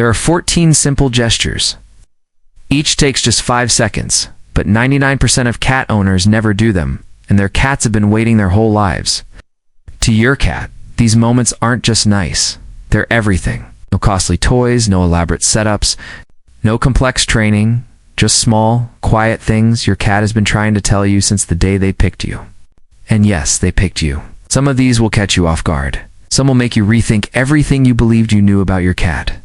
There are 14 simple gestures. Each takes just 5 seconds, but 99% of cat owners never do them, and their cats have been waiting their whole lives. To your cat, these moments aren't just nice, they're everything. No costly toys, no elaborate setups, no complex training, just small, quiet things your cat has been trying to tell you since the day they picked you. And yes, they picked you. Some of these will catch you off guard. Some will make you rethink everything you believed you knew about your cat.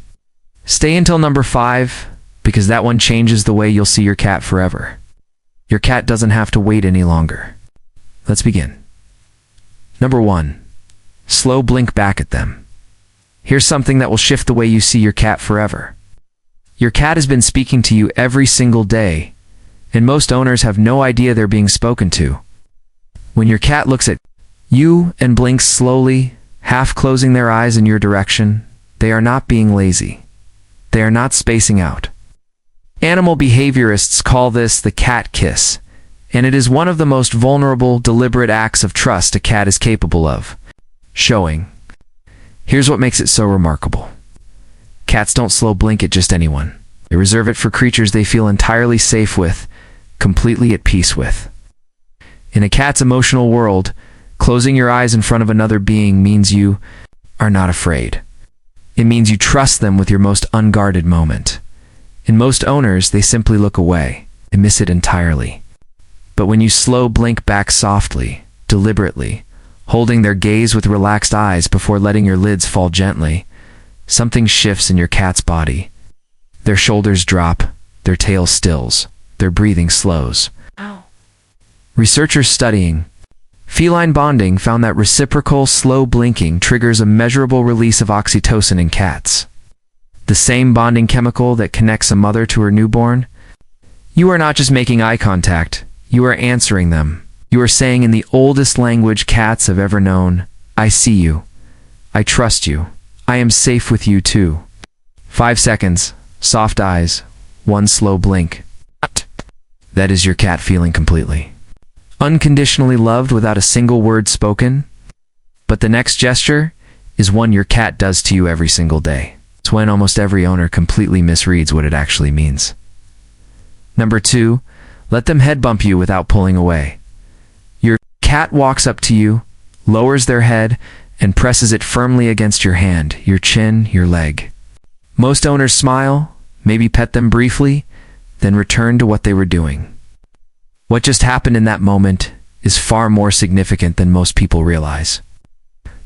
Stay until number 5, because that one changes the way you'll see your cat forever. Your cat doesn't have to wait any longer. Let's begin. Number 1. Slow blink back at them. Here's something that will shift the way you see your cat forever. Your cat has been speaking to you every single day, and most owners have no idea they're being spoken to. When your cat looks at you and blinks slowly, half closing their eyes in your direction, they are not being lazy. They are not spacing out. Animal behaviorists call this the cat kiss, and it is one of the most vulnerable, deliberate acts of trust a cat is capable of showing. Here's what makes it so remarkable. Cats don't slow blink at just anyone. They reserve it for creatures they feel entirely safe with, completely at peace with. In a cat's emotional world, closing your eyes in front of another being means you are not afraid. It means you trust them with your most unguarded moment. In most owners, they simply look away. They miss it entirely. But when you slow blink back softly, deliberately, holding their gaze with relaxed eyes before letting your lids fall gently, something shifts in your cat's body. Their shoulders drop, their tail stills, their breathing slows. Ow. Researchers studying feline bonding found that reciprocal, slow blinking triggers a measurable release of oxytocin in cats. The same bonding chemical that connects a mother to her newborn. You are not just making eye contact, you are answering them. You are saying in the oldest language cats have ever known, I see you. I trust you. I am safe with you too. 5 seconds, soft eyes, 1 slow blink. That is your cat feeling completely unconditionally loved without a single word spoken. But the next gesture is one your cat does to you every single day. It's when almost every owner completely misreads what it actually means. Number 2, let them head bump you without pulling away. Your cat walks up to you, lowers their head, and presses it firmly against your hand, your chin, your leg. Most owners smile, maybe pet them briefly, then return to what they were doing. What just happened in that moment is far more significant than most people realize.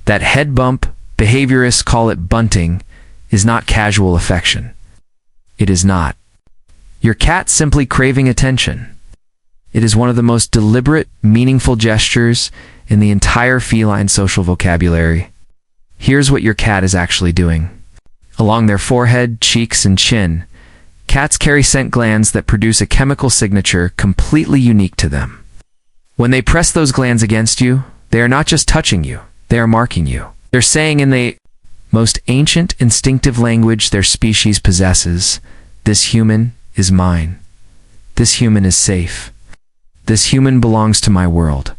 That head bump, behaviorists call it bunting, is not casual affection. It is not. Your cat simply craving attention. It is one of the most deliberate, meaningful gestures in the entire feline social vocabulary. Here's what your cat is actually doing. Along their forehead, cheeks, and chin, cats carry scent glands that produce a chemical signature completely unique to them. When they press those glands against you, they are not just touching you, they are marking you. They're saying in the most ancient instinctive language their species possesses, this human is mine. This human is safe. This human belongs to my world.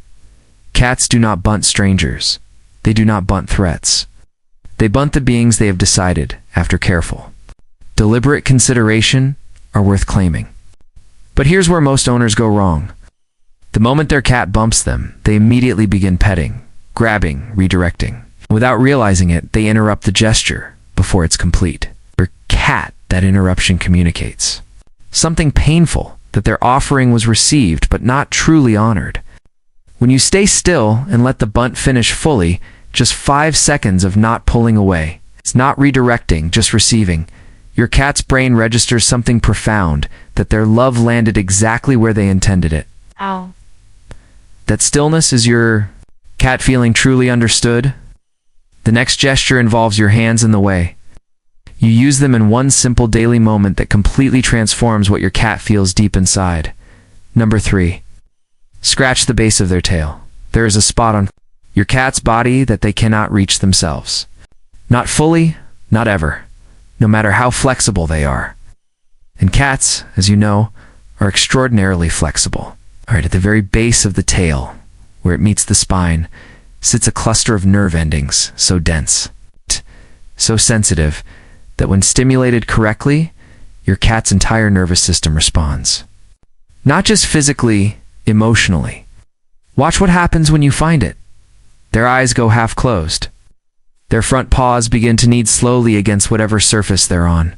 Cats do not bunt strangers. They do not bunt threats. They bunt the beings they have decided, after careful, deliberate consideration, are worth claiming. But here's where most owners go wrong. The moment their cat bumps them, they immediately begin petting, grabbing, redirecting. Without realizing it, they interrupt the gesture before it's complete. Your cat, that interruption communicates something painful, that their offering was received but not truly honored. When you stay still and let the bunt finish fully, just 5 seconds of not pulling away, it's not redirecting, just receiving, your cat's brain registers something profound, that their love landed exactly where they intended it. Ow. That stillness is your cat feeling truly understood. The next gesture involves your hands in the way. You use them in one simple daily moment that completely transforms what your cat feels deep inside. Number 3. Scratch the base of their tail. There is a spot on your cat's body that they cannot reach themselves. Not fully, not ever, no matter how flexible they are. And cats, as you know, are extraordinarily flexible. All right, at the very base of the tail, where it meets the spine, sits a cluster of nerve endings, so dense, so sensitive, that when stimulated correctly, your cat's entire nervous system responds. Not just physically, emotionally. Watch what happens when you find it. Their eyes go half closed. Their front paws begin to knead slowly against whatever surface they're on.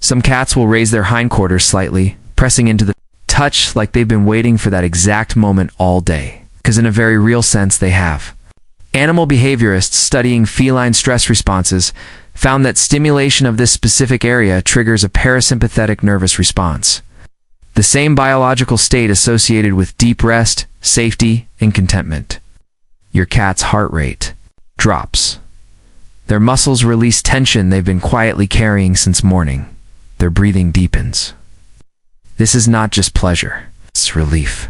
Some cats will raise their hindquarters slightly, pressing into the touch like they've been waiting for that exact moment all day, because in a very real sense they have. Animal behaviorists studying feline stress responses found that stimulation of this specific area triggers a parasympathetic nervous response, the same biological state associated with deep rest, safety, and contentment. Your cat's heart rate drops. Their muscles release tension they've been quietly carrying since morning. Their breathing deepens. This is not just pleasure, it's relief.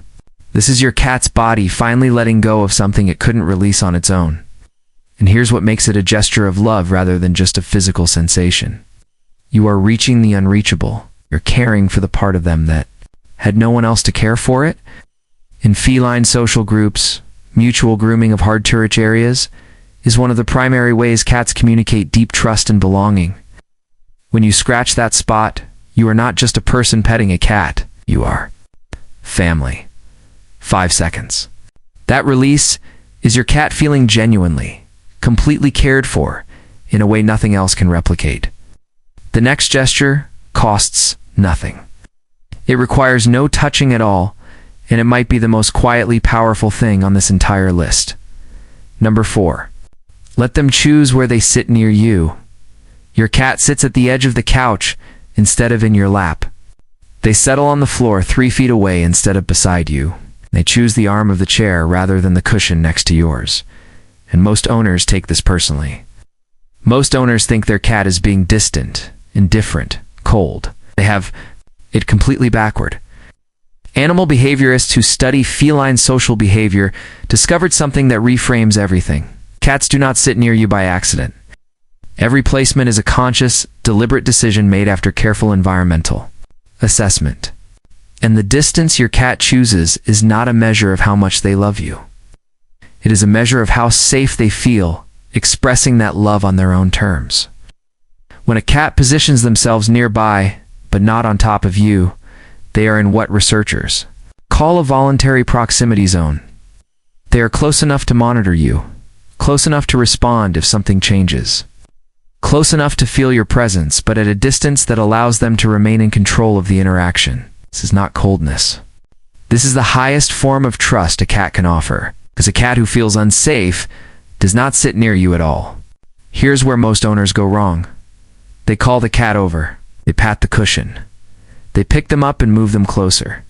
This is your cat's body finally letting go of something it couldn't release on its own. And here's what makes it a gesture of love rather than just a physical sensation. You are reaching the unreachable. You're caring for the part of them that had no one else to care for it. In feline social groups, mutual grooming of hard-to-reach areas is one of the primary ways cats communicate deep trust and belonging. When you scratch that spot, you are not just a person petting a cat, you are family. 5 seconds. That release is your cat feeling genuinely, completely cared for, in a way nothing else can replicate. The next gesture costs nothing. It requires no touching at all, and it might be the most quietly powerful thing on this entire list. Number 4. Let them choose where they sit near you. Your cat sits at the edge of the couch instead of in your lap. They settle on the floor 3 feet away instead of beside you. They choose the arm of the chair rather than the cushion next to yours. And most owners take this personally. Most owners think their cat is being distant, indifferent, cold. They have it completely backward. Animal behaviorists who study feline social behavior discovered something that reframes everything. Cats do not sit near you by accident. Every placement is a conscious, deliberate decision made after careful environmental assessment. And the distance your cat chooses is not a measure of how much they love you. It is a measure of how safe they feel, expressing that love on their own terms. When a cat positions themselves nearby, but not on top of you, they are in what researchers call a voluntary proximity zone. They are close enough to monitor you, close enough to respond if something changes, close enough to feel your presence, but at a distance that allows them to remain in control of the interaction. This is not coldness. This is the highest form of trust a cat can offer, because a cat who feels unsafe does not sit near you at all. Here's where most owners go wrong. They call the cat over. They pat the cushion. They pick them up and move them closer.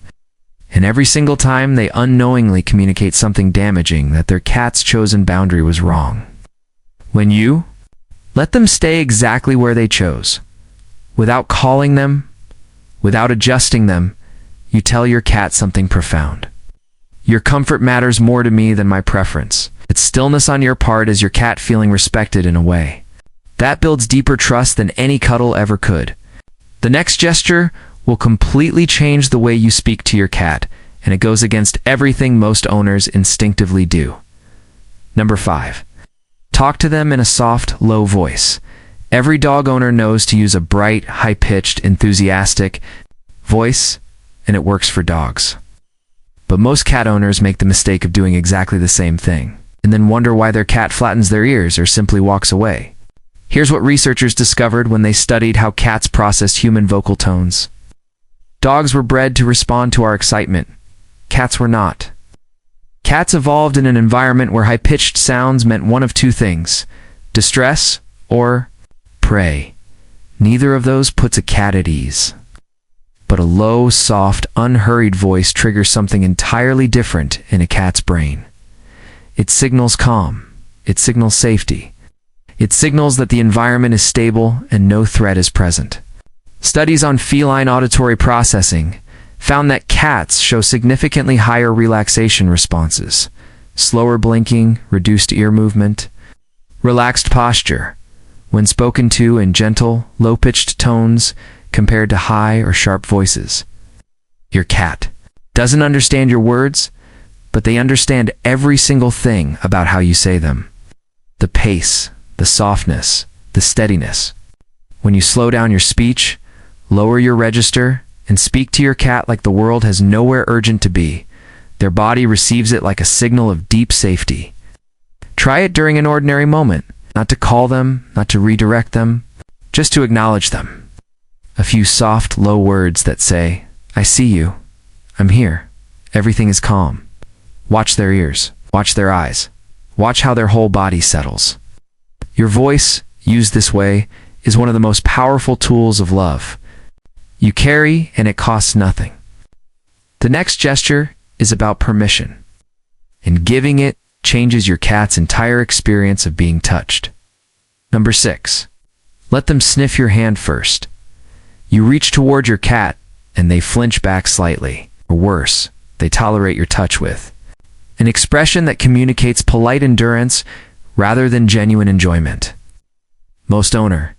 And every single time they unknowingly communicate something damaging, that their cat's chosen boundary was wrong. When you let them stay exactly where they chose, without calling them, without adjusting them, you tell your cat something profound. Your comfort matters more to me than my preference. It's stillness on your part as your cat feeling respected in a way. That builds deeper trust than any cuddle ever could. The next gesture will completely change the way you speak to your cat, and it goes against everything most owners instinctively do. Number 5. Talk to them in a soft, low voice. Every dog owner knows to use a bright, high-pitched, enthusiastic voice, and it works for dogs. But most cat owners make the mistake of doing exactly the same thing, and then wonder why their cat flattens their ears or simply walks away. Here's what researchers discovered when they studied how cats process human vocal tones. Dogs were bred to respond to our excitement. Cats were not. Cats evolved in an environment where high-pitched sounds meant one of two things: distress or prey. Neither of those puts a cat at ease. But a low, soft, unhurried voice triggers something entirely different in a cat's brain. It signals calm. It signals safety. It signals that the environment is stable and no threat is present. Studies on feline auditory processing found that cats show significantly higher relaxation responses: slower blinking, reduced ear movement, relaxed posture, when spoken to in gentle, low-pitched tones compared to high or sharp voices. Your cat doesn't understand your words, but they understand every single thing about how you say them. The pace, the softness, the steadiness. When you slow down your speech, lower your register, and speak to your cat like the world has nowhere urgent to be, their body receives it like a signal of deep safety. Try it during an ordinary moment, not to call them, not to redirect them, just to acknowledge them. A few soft, low words that say, "I see you. I'm here. Everything is calm." Watch their ears. Watch their eyes. Watch how their whole body settles. Your voice, used this way, is one of the most powerful tools of love you carry, and it costs nothing. The next gesture is about permission, and giving it changes your cat's entire experience of being touched. Number 6. Let them sniff your hand first. You reach toward your cat, and they flinch back slightly, or worse, they tolerate your touch with an expression that communicates polite endurance rather than genuine enjoyment. Most owner